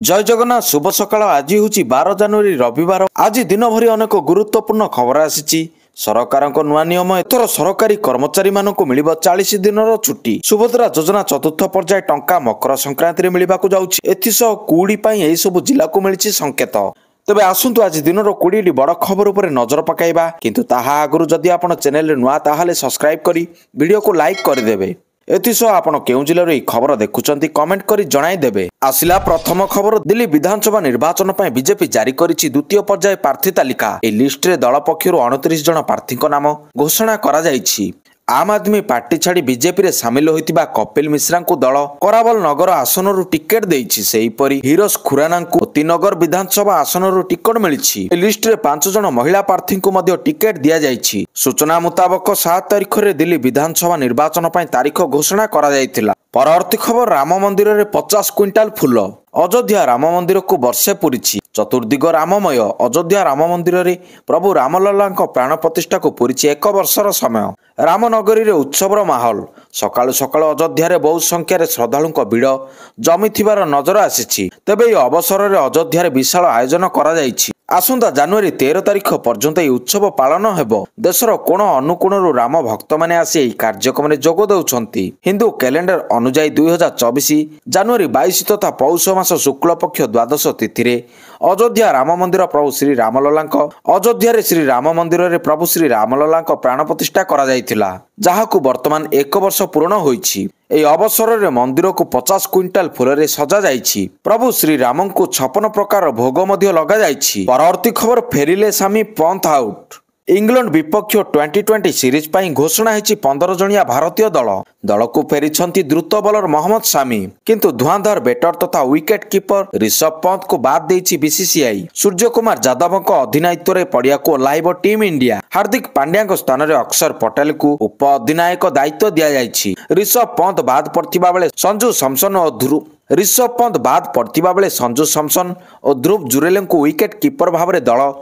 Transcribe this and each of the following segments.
जय जगन्नाथ शुभ सकाळ। आज हूँ 12 जनवरी रविवार। आज दिन भरी अनेक गुरुत्वपूर्ण खबर आसी। सरकार नुआ नियम एथर सरकारी कर्मचारी मानक मिल 40 दिन छुट्टी। सुभद्रा योजना चतुर्थ पर्याय टंका मकर संक्रांति मिलवा जाऊँगी। एसह कुड़ी यही सब जिला को मिली संकेत। तेबे आसंतु आज दिन 20 बड़ खबर उपर नजर पकाइबा। किंतु ताहा आगुरु जदि आपण चैनल नुआ ताहाले सब्सक्राइब करी वीडियो को लाइक करदेबे। एथिसह आपण केउ जिल्लार ई खबर देखुचंती कमेंट करी जणाई देबे। आसिला प्रथम खबर। दिल्ली विधानसभा निर्वाचन पर बीजेपी जारी करिछि द्वितीय पर्याय प्रार्थी तालिका। ए लिस्ट रे दल पक्षरु 29 जन प्रार्थी नाम घोषणा करा जाइछि। आम आदमी पार्टी छाड़ी बीजेपी रे सामिल होइतिबा कपिल मिश्रा को दल करावल नगर आसन रु टिकेट देइछि। सेहीपरि हिरोस खुराना को मोतीनगर विधानसभा आसन रु टिकट मिलिछि। लिस्ट रे 5 जन महिला प्रार्थी को मध्य टिकेट दिया जाइछि। सूचना मुताबक 7 तारिख रे दिल्ली विधानसभा निर्वाचन पर तारीख घोषणा करा जाइथिला। परवर्ती खबर। राम मंदिर रे 50 क्विंटाल फूल। अयोध्या राम मंदिर को वर्षे पूरी। चतुर्दिग राममय अयोध्या राम मंदिर रे प्रभु रामलला प्राण प्रतिष्ठा को पूरी 1 वर्षर समय। रामनगरी रे उत्सवर माहौल। सकाळु सकाळु अयोध्या रे बहु संख्यार श्रद्धालुंक भिड़ जमी थिबार नजर आसीछि। तेबे ए अवसर रे अयोध्या रे विशाल आयोजन करा जाइछि। आसंता जनवरी 13 तारिख पर्यंत यह उत्सव पालन हेबो। देशर कोण अनुकोणरू राम भक्त माने आसी एही कार्यक्रम रे जोग देउछंती। हिंदू कैलेंडर अनुसार 2024 जनवरी 22 तथा पौष मास शुक्ल पक्ष द्वादश तिथि रे अयोध्या राम मंदिर प्रभु श्री रामललांक अयोध्या रे श्री राम मंदिर रे प्रभु श्री रामललांक प्राण प्रतिष्ठा करा जाइथिला। जहाकु वर्तमान 1 वर्ष पूर्ण होइछि। एही अवसर रे मंदिर को 50 क्विंटाल फूल रे सजा जाइछि। प्रभु श्री राम को 56 प्रकार भोग मध्य लगा जाइछि। परवर्ती खबर। फेरिले सामी पंथ आउट। इंग्लैंड विपक्ष 2020 सीरीज पर घोषणा है 15 जणिया भारतीय दल को फेरी द्रुत बॉलर मोहम्मद सामी। किंतु धुआंधार बैटर तथा विकेट कीपर ऋषभ पंत को बाद देइछि बीसीसीआई। सूर्य कुमार यादव अधिनायित्व रे पड़िया को live team India. Hardik Pandya स्थान रे अक्षर पटेल को उप अधिनायक दायित्व दिया जाइछि। ऋषभ पंत बाद पड़तिबा बेले संजू सैमसन और ध्रुव जुरेल को विकेट कीपर भाव में दल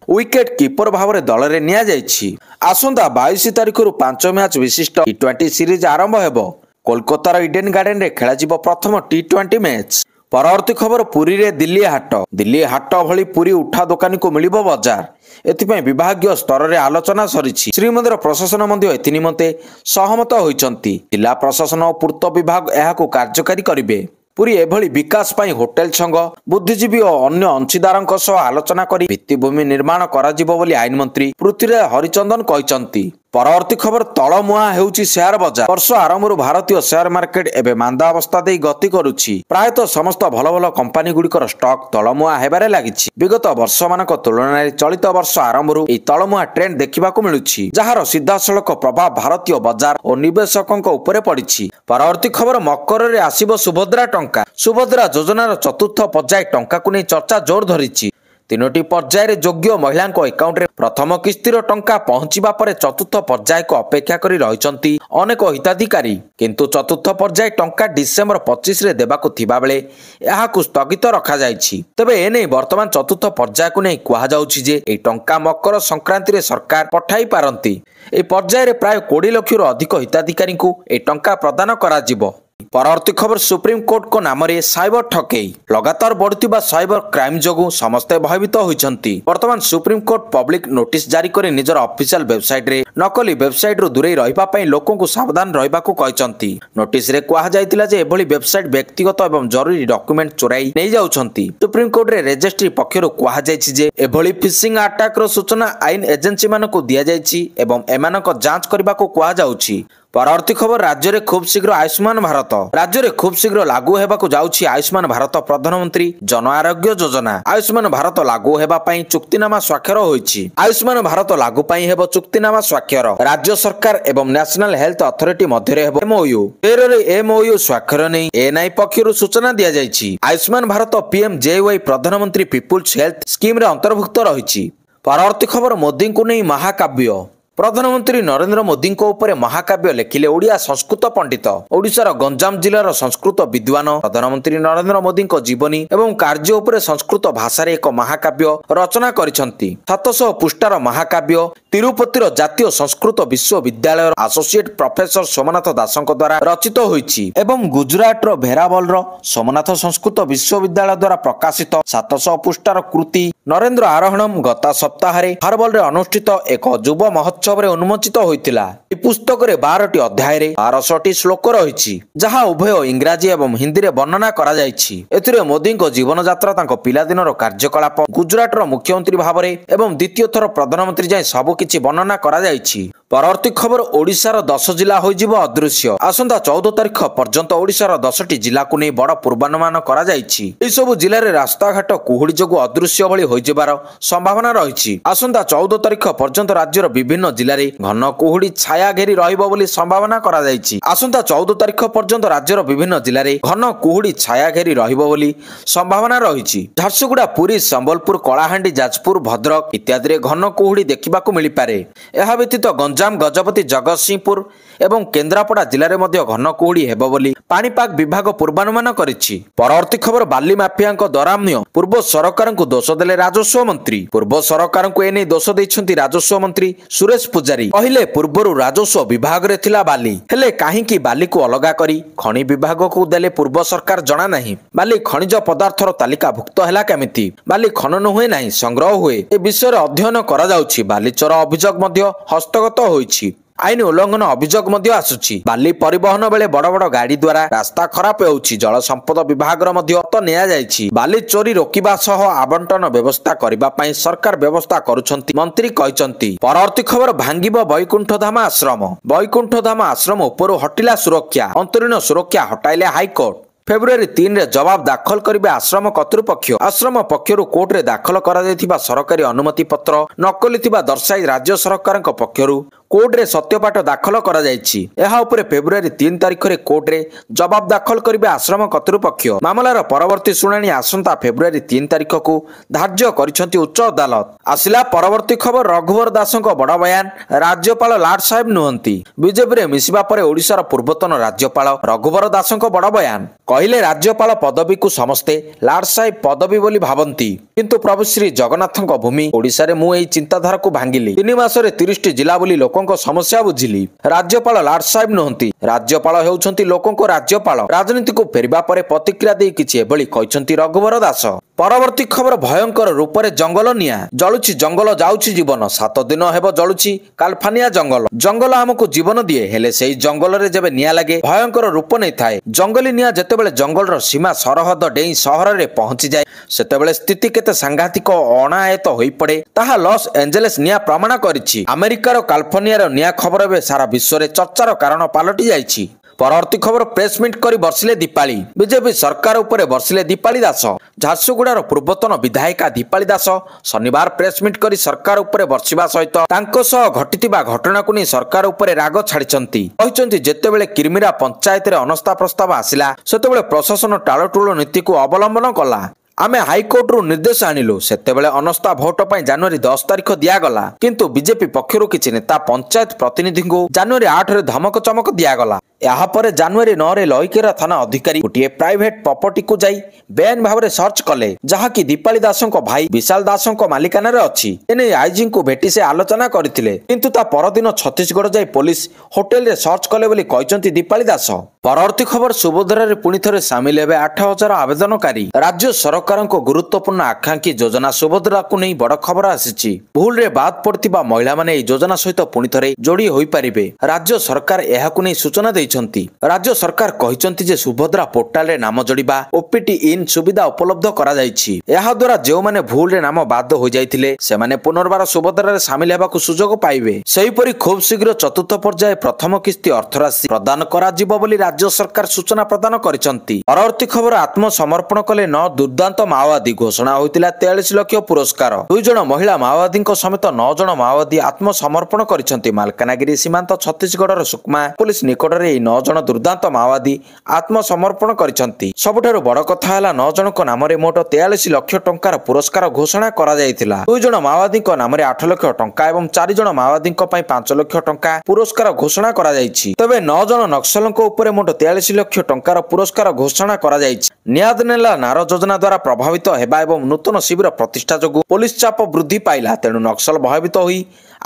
विकेट कीपर भाव में दल रे निया जाइछि। आसंता 22 तारिख 5 मैच विशिष्ट टी20 सीरीज आरंभ हेबो। कोलकातार इडेन गार्डन रे खेला जिवो प्रथम टी20 मैच। परवर्ती खबर। पुरी रे दिल्ली हाट भली पुरी उठा दुकानी को मिलिबो बाजार। एथिपय विभागीय स्तर रे आलोचना सरिछि। श्रीमंदिर प्रशासन मध्य एथि निमंते सहमत होइचंती। जिला प्रशासन और पूर्त विभाग एहाको कार्यकारी करिवे। पुरी एभली विकास पाई होटेल संघ बुद्धिजीवी और अन्य अंशीदारक आलोचना करी भित्तिभूमि निर्माण कराजिबो बोली आईन मंत्री पृथ्वीराज हरिचंदन कहिसंती। परवर्ती खबर। तलमुआ हेउची शेयर बजार। वर्ष आरंभ भारतीय शेयर मार्केट एवं मांदा अवस्था दे गति करुछि। प्रायतः समस्त भल भल कंपनी गुड़िकर स्टॉक तलमुआ हेबारे लागिछि। विगत वर्ष मानक तुलना चलित वर्ष आरंभ एही तलमुआ ट्रेंड देखिबाकू मिलुछि, जहार सीधासलख प्रभाव भारतीय बजार और निवेशकों उपरे पड़िछि। परवर्ती खबर। मकर रे आसीबो सुभद्रा टंका। सुभद्रा योजनार चतुर्थ पर्याय टंका को नहीं चर्चा जोर धरिछि। 3टी पर्याय योग्य महिला अकाउंट रे प्रथम किस्तिर टंका पहुंचीबा परे चतुर्थ पर्याय को अपेक्षा करी रहिचंती अनेक हिताधिकारी। किंतु चतुर्थ पर्याय टंका डिसेंबर 25 रे देबाकू थिबा बेले एहाकू स्थगित रखा जाइछि। तबे एने वर्तमान चतुर्थ पर्याय को नहीं कुहा जाउछि जे ए टंका मकर संक्रांति रे सरकार पठाई पारंती। ए पर्याय रे प्राय 20 लाख रु अधिक हिताधिकारी को ए टंका प्रदान करा जिवो। परवर्ती खबर। सुप्रीम कोर्ट को नाम रे साइबर ठकेई। लगातार बढ़ुतिबा साइबर क्राइम जोगु समस्ते भयभीत होइछंती। वर्तमान सुप्रीम कोर्ट पब्लिक नोटिस जारी करे निजर ऑफिशियल वेबसाइट रे नकली वेबसाइट रु दूरे रहिबा पई लोकों को सावधान रहिबा को कहिसंती। नोटिस रे कुहा जायतिला जे एभली वेबसाइट व्यक्तिगत एवं जरूरी डॉक्यूमेंट चोराई नै जाउछंती। सुप्रीम कोर्ट रे रजिस्ट्री पक्षरु कुहा जायछि जे एभली फिशिंग अटैक रो सूचना आईन एजेंसी मानको दिया जायछि एवं एमानक जांच करबा को कुहा जाउछि। परवर्ती खबर। राज्य रे खूब शीघ्र आयुष्मान भारत। राज्य रे खूब शीघ्र लागू हेबाकू जाउछि आयुष्मान भारत प्रधानमंत्री जन आरोग्य योजना। आयुष्मान भारत लागू हेबा पई चुक्तिनामा स्वाक्षर होइछि। आयुष्मान भारत लागू पई हेबो चुक्तिनामा स्वाक्षर। राज्य सरकार एवं नेशनल हेल्थ अथॉरिटी मध्य रे हेबो एमओयू। रे एमओयू स्वाक्षर नै एनआई पक्षरु सूचना दिया जाइछि। आयुष्मान भारत पीएमजेवाई प्रधानमंत्री पीपुल्स हेल्थ स्कीम रे अंतर्भुक्त रहिछि। परवर्ती खबर। मोदी को नै महाकाव्य। प्रधानमंत्री नरेंद्र मोदी महाकाव्य लेखिले ओडिया संस्कृत पंडित। ओडिशार गंजाम जिलार संस्कृत विद्वान प्रधानमंत्री नरेंद्र मोदी जीवनी एवं कार्य उपरे संस्कृत भाषा एक महाकाव्य रचना करिसंती। 700 पृष्ठार महाकाव्य तिरुपतिर जातीय संस्कृत विश्वविद्यालय एसोसिएट प्रोफेसर सोमनाथ दासଙ୍କ द्वारा रचित होईछि एवं गुजरातर भेरावलर सोमनाथ संस्कृत विश्वविद्यालय द्वारा प्रकाशित 700 पृष्ठार कृति नरेंद्र आरोहणम गत सप्ताह हारवल अनुष्ठित एक युव महोत्सव उन्मोचित होइतिला। ए पुस्तक रे 12टी अध्याय रे 1200टी श्लोक रहिछि जहा उभय इंग्राजी एवं हिंदी रे वर्णना करा जाइछि। एथिरे मोदीको जीवन यात्रा तांको पिलादिनर कार्यकलाप गुजरातर मुख्यमंत्री भाबरे एवं द्वितीय थर प्रधानमंत्री जाय सब किछि वर्णना करा जाइछि। परवर्ती खबर ओडिशार 10 जिला होइजिबो अदृश्य। आसंता 14 तारिख पर्यंत ओडिशार 10टी जिला को नै बड़ पूर्वानुमान करा जाइछि। एई सब जिल्ला रे रास्ता घाट कुहुडी जोगु अदृश्य भଳି होइजिबार संभावना रहिछि। आसंता 14 तारिख पर्यंत राज्यर विभिन्न जिल्ला रे घन कुहुडी छाया घेरी रहिबो बोली संभावना करा जाइछि। आसंता 14 तारिख पर्यंत राज्यर विभिन्न जिल्ला रे घन कुहुडी छाया घेरी रहिबो बोली संभावना रहिछि। झारसुगुड़ा पुरी संबलपुर कलाहांडी जाजपुर भद्रक इत्यादि रे घन कुहुडी देखिबाकू मिलि पारे। एहा व्यतीत गंजाम गजपति जगतसिंहपुर एवं केन्द्रापड़ा जिले में घन कुहुडी हेबो बोली पाणीपाग विभाग पूर्वानुमान करिछि। परवर्ती खबर बाली माफियाଙ୍କ दराम्य पूर्व सरकार को दोष देले राजस्व मंत्री। पूर्व सरकार को एने दोष दैछंती राजस्व मंत्री सुरेश पुजारी। पहिले पूर्वरु राजस्व विभाग रे थिला बाली हेले काहींकी बाली को अलगा करी खनि विभाग को देले पूर्व सरकार जणा नाही। बाली खनिज पदार्थर तालिका भुक्त हैला केमिति बाली खनन हुए नाही संग्रह हुए ए विषय अध्ययन करा जाउछि। बाली चोर अभियोग मध्य हस्तगत होईछि। आईन उल्लंघन अभियोग मध्य आसुछि। बाली परिवहन बेले बड़ बड़ गाड़ी द्वारा रास्ता खराब होउछि। जल संपद विभाग रो मध्य तो निया जाइछि। बाली चोरी रोकिबा सह आवंटन व्यवस्था करिबा पई सरकार व्यवस्था करूछंती मंत्री कहिसंती। परवर्ती खबर भांगिबो वैकुंठधाम आश्रम। वैकुंठधाम आश्रम उपरु हटिला सुरक्षा अंतरीण सुरक्षा हटाइले हाईकोर्ट। फेब्रुआरी 3 रे जवाब दाखल करिबे आश्रम कर्तृपक्ष। आश्रम पक्षरु कोर्ट रे दाखल करा जायथिबा सरकारी अनुमति पत्र नकली थिबा दर्शाई राज्य सरकारक पक्षरु कोर्ट रे सत्यपाठ दाखल करा जायछि। एहा उपरे फेब्रुआरी 3 तारिख रे कोर्ट रे जवाब दाखल करिबे आश्रम कर्तृपक्ष। मामलार परवर्ती सुनानी आसंता फेब्रुआरी 3 तारिख को धार्य करिसंती उच्च अदालत। आसिला परवर्ती खबर रघुवर दासଙ୍କ बड़ बयान राज्यपाल लाड साहेब नुहंती। बीजेपी रे मिसिबा परे ओडिशार पूर्वतन राज्यपाल रघुवर दासଙ୍କ बड़ बयान कहले राज्यपाल पदवी को समस्ते लाड साहेब पदवी बोली भावंती किंतु प्रभु श्री जगन्नाथଙ୍କ भूमि ओडिशा रे मु एई चिंताधारा को भांगिली। 3 मास रे 30टी जिला बोली लोकंको समस्या बुझिली। राज्यपाल लाड साहेब नुहंती राज्यपाल हेउछंती लोकंको राज्यपाल। राजनीति को फेरिबा परे प्रतिक्रिया देई किछि एबळी कहिसंती रघुवर दास। परवर्ती खबर भयंकर रूप रे जंगल निया जळुछि। जंगल जाउछि जीवन 7 दिन हेबो जळुछि कालफानिया जंगल। जंगल हमको जीवन दिए हेले सेई जंगल रे जेबे निया लागे भयंकर रूप नै थाए। जंगली निया जेतेबेले जंगल सीमा सरहद डेई सहर रे पहुंची जाए सेतेबेले स्थिति केते सांघातिक अनायत होई पड़े ताहा लॉस एंजेलिस निया प्रमाण करिछि। अमेरिकार कालिफोर्निया निया खबर एबे सारा विश्व रे चर्चार कारण पालटी जाइछि। परवर्ती खबर प्रेस मिट करी बर्षिले दीपाली। बीजेपी सरकार उपरे बर्षिले दीपाली दास। झारसुगुड़ार पूर्वतन विधायिका दीपाली दास शनिवार प्रेस मिट करी सरकार उपरे बर्षिबा सहित तांको सह घटितिबा घटना को नै सरकार उपरे राग छाडिचंती। कहिचंती जेतेबेले किरमिरा पंचायत रे अनस्था प्रस्ताव आसिला सेतेबेले प्रशासन टाळटुळ नीति को अवलंबन कला। आमे हाईकोर्ट रु निर्देश आनिलु सेतेबेले अनस्था भोट पई जनवरी 10 तारिख दिया गला किंतु बीजेपी पक्षरु किछि नेता पंचायत प्रतिनिधि को जनवरी 8 रे धमक चमक दिया गला। यहाँ पर जनवरी 9 रे लईकेरा थाना अधिकारी गोटे प्राइवेट प्रॉपर्टी को जाई बेआईन भाव में सर्च कले जहाँकि दीपाली दासଙ୍କ भाई विशाल दासଙ୍କ मालिकाना रे अछि। एने आईजी को भेटी से आलोचना करथिले किंतु ता परदिन छत्तीसगढ़ जाई पुलिस होटल रे सर्च कले बोली कहिसंती दीपाली दास। परवर्ती खबर सुभद्रा रे पुणी थरे शामिल हेबे 8000 आवेदनकारी। राज्य सरकारଙ୍କ गुरुत्वपूर्ण आकांक्षी योजना सुभद्रा को नहीं बड़ खबर आसीछि। भूल रे बाद पड़तिबा महिला माने ए योजना सहित पुणी थरे जोड़ी होई परिबे। राज्य सरकार एहाकु नहीं सूचना दैछंती। राज्य सरकार कहिसंती जे सुभद्रा पोर्टाल रे नाम जोड़िबा ओपीटी इन सुविधा उपलब्ध करा जायछि। एहा द्वारा जेउ माने भूल रे नाम बाद होई जायथिले से माने पुनर्बार सुभद्रा रे शामिल हेबाकु सुजोग पाइबे। सेही परि खूब शीघ्र चतुर्थ पर्याय प्रथम किस्ती अर्थराशि प्रदान करा जिवो बोली राज्य सरकार सूचना प्रदान करिसंती। परवर्ती खबर आत्मसमर्पण कले 9 दुर्दांत माओवादी घोषणा होइतिला 43 लाख पुरस्कार। 2 जण महिला माओवादी समेत 9 जण माओवादी आत्मसमर्पण करिसंती। मालकानगिरी सीमांत छत्तीसगढ़ सुकमा पुलिस निकट रे ଏହି 9 ଜଣ ଦୁର୍ଦାନ୍ତ ମାଓବାଦୀ ଆତ୍ମସମର୍ପଣ କରିଛନ୍ତି। ସବୁଠାରୁ ବଡ଼ କଥା ହେଲା 9 ଜଣଙ୍କ ନାମରେ ମୋଟ 43 ଲକ୍ଷ ଟଙ୍କାର ପୁରସ୍କାର ଘୋଷଣା କରାଯାଇଥିଲା। 2 ଜଣ ମାଓବାଦୀଙ୍କ ନାମରେ 8 ଲକ୍ଷ ଟଙ୍କା ଏବଂ 4 ଜଣ ମାଓବାଦୀଙ୍କ ପାଇଁ 5 ଲକ୍ଷ ଟଙ୍କା ପୁରସ୍କାର ଘୋଷଣା କରାଯାଇଛି। ତେବେ 9 ଜଣ ନକ୍ସଲଙ୍କ ଉପରେ ମୋଟ 43 ଲକ୍ଷ ଟଙ୍କାର ପୁରସ୍କାର ଘୋଷଣା କରାଯାଇଛି। ନିଆଦ ନେଲା ନାର ଯୋଜନା ଦ୍ୱାରା ପ୍ରଭାବିତ ହେବା ଏବଂ ନୂତନ ଶିବିର ପ୍ରତିଷ୍ଠା ଯୋଗୁଁ ପୋଲିସ ଚାପ ବୃଦ୍ଧି ପାଇଲା, ତେଣୁ ନକ୍ସଲ ଭୟଭୀତ ହୋଇ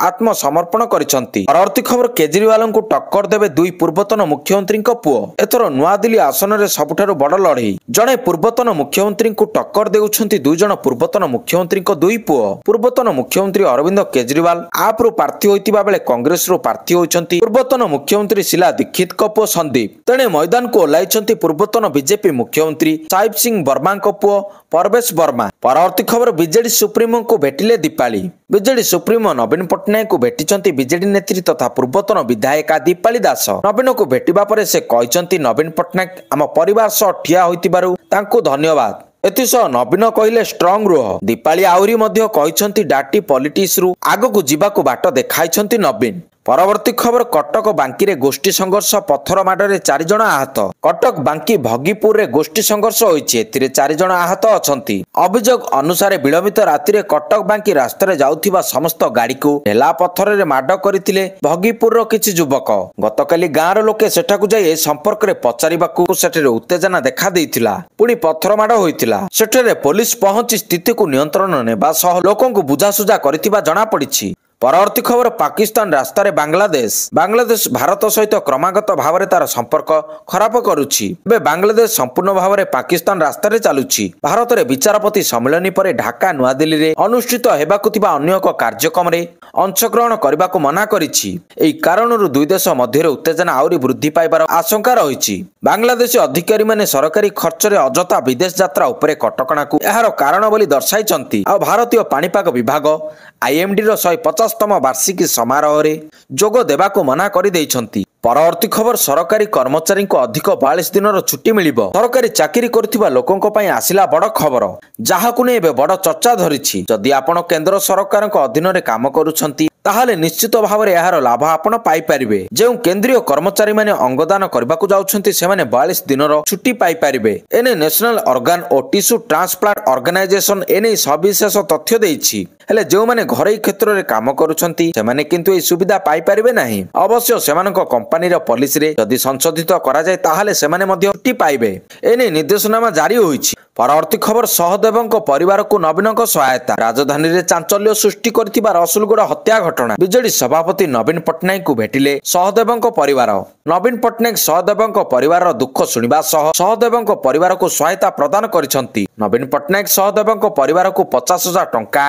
ଆତ୍ମସମର୍ପଣ କରିଛନ୍ତି। ପରବର୍ତ୍ତୀ ଖବର, କେଜରିୱାଲଙ୍କୁ ଟକ୍କର ଦେବେ 2 ପୂର୍ବତନ ମୁଖ୍ୟମନ୍ତ୍ରୀଙ୍କ ପୁଅ। ଏଥର ନୂଆଦିଲ୍ଲୀ ଆସନରେ ସବୁଠାରୁ ବଡ଼ ଲଢ଼େଇ। ଜଣେ ପୂର୍ବତନ ମୁଖ୍ୟମନ୍ତ୍ରୀଙ୍କୁ ଟକ୍କର ଦେଉଛନ୍ତି 2 ଜଣ ପୂର୍ବତନ ମୁଖ୍ୟମନ୍ତ୍ରୀଙ୍କ 2 ପୁଅ। ପୂର୍ବତନ ମୁଖ୍ୟମନ୍ତ୍ରୀ ଅରବିନ୍ଦ କେଜରିୱାଲ ଆପ୍ରୁ ପ୍ରାର୍ଥୀ ହୋଇଥିବା ବେଳେ କଂଗ୍ରେସରୁ ପ୍ରାର୍ଥୀ ହୋଇଛନ୍ତି ପୂର୍ବତନ ମୁଖ୍ୟମନ୍ତ୍ରୀ ଶିଲା ଦୀକ୍ଷିତଙ୍କ ପୁଅ ସନ୍ଦୀପ। ତେଣେ ମଇଦାନକୁ ଓହ୍ଲାଇଛନ୍ତି ପୂର୍ବତନ ବିଜେପି ମୁଖ୍ୟମନ୍ତ୍ରୀ ସାହିବ ସିଂ ବର୍ମାଙ୍କ ପୁଅ ପରବେଶ ବର୍ମା। ପରବର୍ତ୍ତୀ ଖବର, ବିଜେଡି ସୁପ୍ରିମୋଙ୍କୁ ଭେଟିଲେ ଦୀପାଳି। ବିଜେଡି ସୁପ୍ରିମୋ ନବୀନ ପଟ୍ଟନାୟକଙ୍କୁ ଭେଟିଛନ୍ତି ବିଜେଡି ନେତ୍ରୀ ତଥା ପୂର୍ବତନ ବିଧାୟିକା ଦୀପାଳି ଦାସ। ନବୀନଙ୍କୁ ଭେଟିବା ପରେ ସେ କହିଛନ୍ତି, ନବୀନ ପଟ୍ଟନାୟକ ଆମ ପରିବାର ସହ ଠିଆ ହୋଇଥିବାରୁ ତାଙ୍କୁ ଧନ୍ୟବାଦ। ଏଥିସହ ନବୀନ କହିଲେ ଷ୍ଟ୍ରଙ୍ଗ ରୁହ। ଦୀପାଳି ଆହୁରି ମଧ୍ୟ କହିଛନ୍ତି ଡାର୍ଟି ପଲିଟିକ୍ସରୁ ଆଗକୁ ଯିବାକୁ ବାଟ ଦେଖାଇଛନ୍ତି ନବୀନ। ପରବର୍ତ୍ତୀ ଖବର, କଟକ ବାଙ୍କିରେ ଗୋଷ୍ଠୀ ସଂଘର୍ଷ, ପଥର ମାଡ଼ରେ 4 ଜଣ ଆହତ। କଟକ ବାଙ୍କି ଭଗିପୁରରେ ଗୋଷ୍ଠୀ ସଂଘର୍ଷ ହୋଇଛି, ଏଥିରେ 4 ଜଣ ଆହତ ଅଛନ୍ତି। ଅଭିଯୋଗ ଅନୁସାରେ ବିଳମ୍ବିତ ରାତିରେ କଟକ ବାଙ୍କି ରାସ୍ତାରେ ଯାଉଥିବା ସମସ୍ତ ଗାଡିକୁ ଢେଲା ପଥରରେ ମାଡ଼ କରିଥିଲେ ଭଗିପୁରର କିଛି ଯୁବକ। ଗତକାଲି ଗାଁର ଲୋକେ ସେଠାକୁ ଯାଇ ଏ ସମ୍ପର୍କରେ ପଚାରିବାକୁ ସେଠାରେ ଉତ୍ତେଜନା ଦେଖା ଦେଇଥିଲା। ପୁଣି ପଥର ମାଡ଼ ହୋଇଥିଲା। ସେଠାରେ ପୋଲିସ ପହଞ୍ଚି ସ୍ଥିତିକୁ ନିୟନ୍ତ୍ରଣ ନେବା ସହ ଲୋକଙ୍କୁ ବୁଝାସୁଝା କରିଥିବା ଜଣାପଡ଼ିଛି। ପରବର୍ତ୍ତୀ ଖବର, ପାକିସ୍ତାନ ରାସ୍ତାରେ ବାଂଲାଦେଶ। ବାଂଲାଦେଶ ଭାରତ ସହିତ କ୍ରମାଗତ ଭାବରେ ତାର ସମ୍ପର୍କ ଖରାପ କରୁଛି। ଏବେ ବାଂଲାଦେଶ ସମ୍ପୂର୍ଣ୍ଣ ଭାବରେ ପାକିସ୍ତାନ ରାସ୍ତାରେ ଚାଲୁଛି। ଭାରତରେ ବିଚାରପତି ସମ୍ମିଳନୀ ପରେ ଢାକା ନୂଆଦିଲ୍ଲୀରେ ଅନୁଷ୍ଠିତ ହେବାକୁ ଥିବା ଅନ୍ୟ ଏକ କାର୍ଯ୍ୟକ୍ରମରେ ଅଂଶଗ୍ରହଣ କରିବାକୁ ମନା କରିଛି। ଏହି କାରଣରୁ 2 ଦେଶ ମଧ୍ୟରେ ଉତ୍ତେଜନା ଆହୁରି ବୃଦ୍ଧି ପାଇବାର ଆଶଙ୍କା ରହିଛି। ବାଂଲାଦେଶୀ ଅଧିକାରୀମାନେ ସରକାରୀ ଖର୍ଚ୍ଚରେ ଅଯଥା ବିଦେଶ ଯାତ୍ରା ଉପରେ କଟକଣାକୁ ଏହାର କାରଣ ବୋଲି ଦର୍ଶାଇଛନ୍ତି। ଆଉ ଭାରତୀୟ ପାଣିପାଗ ବିଭାଗ IMDର 150ତମ ବାର୍ଷିକୀ ସମାରୋହରେ ଯୋଗ ଦେବାକୁ ମନା କରିଦେଇଛନ୍ତି। ପରବର୍ତ୍ତୀ ଖବର, ସରକାରୀ କର୍ମଚାରୀଙ୍କୁ ଅଧିକ 42 ଦିନର ଛୁଟି ମିଳିବ। ସରକାରୀ ଚାକିରି କରୁଥିବା ଲୋକଙ୍କ ପାଇଁ ଆସିଲା ବଡ଼ ଖବର, ଯାହାକୁ ନେଇ ଏବେ ବଡ଼ ଚର୍ଚ୍ଚା ଧରିଛି। ଯଦି ଆପଣ କେନ୍ଦ୍ର ସରକାରଙ୍କ ଅଧୀନରେ କାମ କରୁଛନ୍ତି ତାହେଲେ ନିଶ୍ଚିତ ଭାବରେ ଏହାର ଲାଭ ଆପଣ ପାଇପାରିବେ। ଯେଉଁ କେନ୍ଦ୍ରୀୟ କର୍ମଚାରୀମାନେ ଅଙ୍ଗଦାନ କରିବାକୁ ଯାଉଛନ୍ତି ସେମାନେ 42 ଦିନର ଛୁଟି ପାଇପାରିବେ। ଏନେଇ ନ୍ୟାସନାଲ ଅର୍ଗାନ ଓ ଟିସ୍ୟୁ ଟ୍ରାନ୍ସପ୍ଲାଣ୍ଟ ଅର୍ଗାନାଇଜେସନ ଏନେଇ ସବିଶେଷ ତଥ୍ୟ ଦେଇଛି। ହେଲେ ଯେଉଁମାନେ ଘରୋଇ କ୍ଷେତ୍ରରେ କାମ କରୁଛନ୍ତି ସେମାନେ କିନ୍ତୁ ଏହି ସୁବିଧା ପାଇପାରିବେ ନାହିଁ। ଅବଶ୍ୟ ସେମାନଙ୍କ କମ୍ପାନୀର ପଲିସିରେ ଯଦି ସଂଶୋଧିତ କରାଯାଏ ତାହେଲେ ସେମାନେ ମଧ୍ୟ ଛୁଟି ପାଇବେ। ଏନେଇ ନିର୍ଦ୍ଦେଶନାମା ଜାରି ହୋଇଛି। ପରବର୍ତ୍ତୀ ଖବର, ସହଦେବଙ୍କ ପରିବାରକୁ ନବୀନଙ୍କ ସହାୟତା। ରାଜଧାନୀରେ ଚାଞ୍ଚଲ୍ୟ ସୃଷ୍ଟି କରିଥିବା ରସୁଲଗଡ଼ ହତ୍ୟା ଘଟଣା। ବିଜେଡି ସଭାପତି ନବୀନ ପଟ୍ଟନାୟକଙ୍କୁ ଭେଟିଲେ ସହଦେବଙ୍କ ପରିବାର। ନବୀନ ପଟ୍ଟନାୟକ ସହଦେବଙ୍କ ପରିବାରର ଦୁଃଖ ଶୁଣିବା ସହ ସହଦେବଙ୍କ ପରିବାରକୁ ସହାୟତା ପ୍ରଦାନ କରିଛନ୍ତି। ନବୀନ ପଟ୍ଟନାୟକ ସହଦେବଙ୍କ ପରିବାରକୁ 50,000 ଟଙ୍କା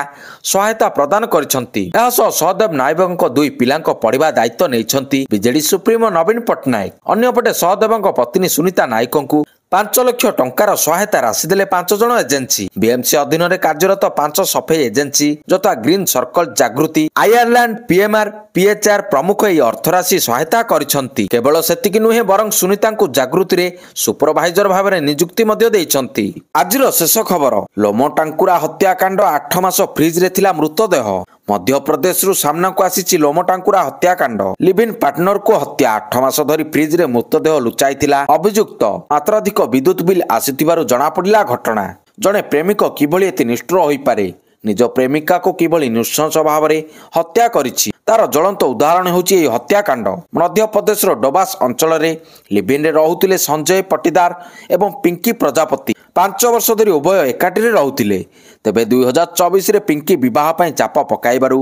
ସହାୟତା ପ୍ରଦାନ କରିଛନ୍ତି। ଏହାସହ ସହଦେବ ନାୟକଙ୍କ 2 ପିଲାଙ୍କ ପଢିବା ଦାୟିତ୍ୱ ନେଇଛନ୍ତି ବିଜେଡି ସୁପ୍ରିମୋ ନବୀନ ପଟ୍ଟନାୟକ। ଅନ୍ୟପଟେ ସହଦେବଙ୍କ ପତ୍ନୀ ସୁନିତା ନାୟକଙ୍କୁ 5 ଲକ୍ଷ ଟଙ୍କାର ସହାୟତା ରାଶି ଦେଲେ 5 ଜଣ ଏଜେନ୍ସି। ବିଏମ୍ସି ଅଧୀନରେ କାର୍ଯ୍ୟରତ 5 ସଫେଇ ଏଜେନ୍ସି ଯଥା ଗ୍ରୀନ୍ ସର୍କଲ, ଜାଗୃତି, ଆୟାରଲ୍ୟାଣ୍ଡ, PMR, PHR ପ୍ରମୁଖ ଏହି ଅର୍ଥରାଶି ସହାୟତା କରିଛନ୍ତି। କେବଳ ସେତିକି ନୁହେଁ ବରଂ ସୁନିତାଙ୍କୁ ଜାଗୃତିରେ ସୁପରଭାଇଜର ଭାବରେ ନିଯୁକ୍ତି ମଧ୍ୟ ଦେଇଛନ୍ତି। ଆଜିର ଶେଷ ଖବର, ଲୋମୋ ଟାଙ୍କୁରା ହତ୍ୟାକାଣ୍ଡ, 8 ମାସ ଫ୍ରିଜରେ ଥିଲା ମୃତଦେହ। ମଧ୍ୟପ୍ରଦେଶରୁ ସାମ୍ନାକୁ ଆସିଛି ଲୋମୋ ଟାଙ୍କୁରା ହତ୍ୟାକାଣ୍ଡ। ଲିଭ୍-ଇନ୍ ପାର୍ଟନରକୁ ହତ୍ୟା, 8 ମାସ ଧରି ଫ୍ରିଜରେ ମୃତଦେହ ଲୁଚାଇଥିଲା ଅଭିଯୁକ୍ତ। ମାତ୍ରାଧିକ ବିଦ୍ୟୁତ ବିଲ୍ ଆସିଥିବାରୁ ଜଣାପଡ଼ିଲା ଘଟଣା। ଜଣେ ପ୍ରେମିକ କିଭଳି ଏତେ ନିଷ୍ଠୁର ହୋଇପାରେ, ନିଜ ପ୍ରେମିକାକୁ କିଭଳି ନୃଶଂସ ଭାବରେ ହତ୍ୟା କରିଛି ତାର ଜ୍ୱଳନ୍ତ ଉଦାହରଣ ହେଉଛି ଏହି ହତ୍ୟାକାଣ୍ଡ। ମଧ୍ୟପ୍ରଦେଶର ଡୋବାସ ଅଞ୍ଚଳରେ ଲିଭ୍-ଇନ୍ରେ ରହୁଥିଲେ ସଞ୍ଜୟ ପଟିଦାର ଏବଂ ପିଙ୍କି ପ୍ରଜାପତି। 5 ବର୍ଷ ଧରି ଉଭୟ ଏକାଠିରେ ରହୁଥିଲେ। ତେବେ 2024ରେ ପିଙ୍କି ବିବାହ ପାଇଁ ଚାପ ପକାଇବାରୁ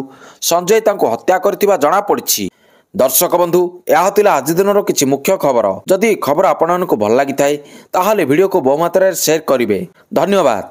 ସଞ୍ଜୟ ତାଙ୍କୁ ହତ୍ୟା କରିଥିବା ଜଣାପଡ଼ିଛି। ଦର୍ଶକ ବନ୍ଧୁ, ଏହା ଥିଲା ଆଜି ଦିନର କିଛି ମୁଖ୍ୟ ଖବର। ଯଦି ଖବର ଆପଣମାନଙ୍କୁ ଭଲ ଲାଗିଥାଏ ତାହେଲେ ଭିଡ଼ିଓକୁ ବହୁମାତ୍ରାରେ ସେୟାର କରିବେ। ଧନ୍ୟବାଦ।